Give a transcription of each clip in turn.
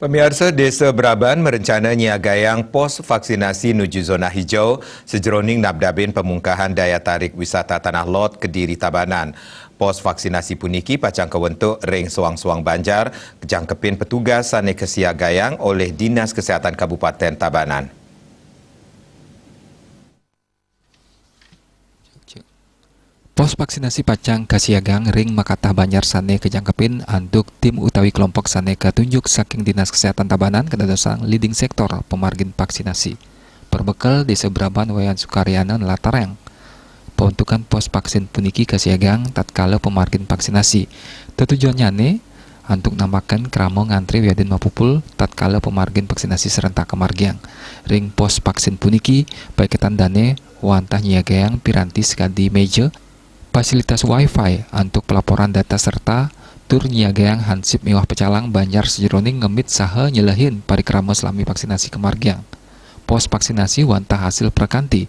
Pemirsa, Desa Braban merencana nyiagayang pos vaksinasi menuju zona hijau sejeroning nabdabin pemungkahan daya tarik wisata Tanah Lot Kediri Tabanan. Pos vaksinasi puniki pacang kewentuk ring Suang-Suang Banjar kejangkepin petugas sane kesiagayang oleh Dinas Kesihatan Kabupaten Tabanan. Pos vaksinasi pacang kasiagang ring Makatah Banjar sane kejangkepin antuk tim utawi kelompok sane katunjuk saking Dinas Kesehatan Tabanan kedadosang leading sektor pemargin vaksinasi. Perbekal Desa Braban Wayan Sukaryana latarang. Peruntukan pos vaksin puniki kasiagang tatkala pemargin vaksinasi. Tujuannya antuk namakan kramo ngantri wiadin mapupul tatkala pemargin vaksinasi serentak kemargiang. Ring pos vaksin puniki paiketan dane wantah nyiagayang piranti sekadi meja fasilitas wifi untuk pelaporan data serta tur nyiagayang hansip mewah pecalang Banjar sejeroning ngemit saha nyelehin parikrama selami vaksinasi kemargiang. Pos vaksinasi wantah hasil perkanti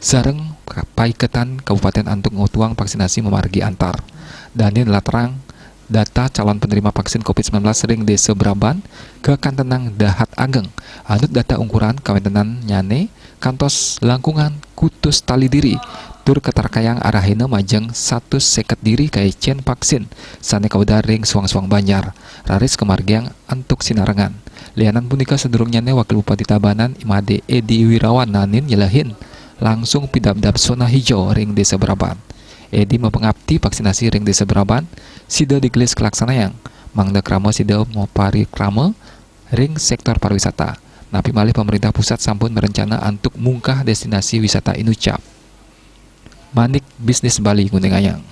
sareng paiketan Kabupaten antuk ngutuang vaksinasi memargi antar. Danin laterang data calon penerima vaksin COVID-19 ring Desa Braban ke kantenang Dahat Ageng. Anut data ukuran kawentenan nyane kantos langkungan kutus tali diri tur keterkayang arahina majeng 150 diri kaya cen vaksin sane kauda ring Suang-Suang Banjar raris kemargiang antuk sinarengan. Lianan punika sedurungnya Wakil Bupati Tabanan Imade Edi Wirawan nanin nyelahin langsung pidabdab zona hijau ring Desa Braban. Edi mempengabdi vaksinasi ring Desa Braban sida digelis kelaksanayang mangda krama sida mau parikrama ring sektor pariwisata. Napi malih pemerintah pusat sampun merencana antuk mungkah destinasi wisata Inucap. Manik Bisnis Bali Gunung Ayang.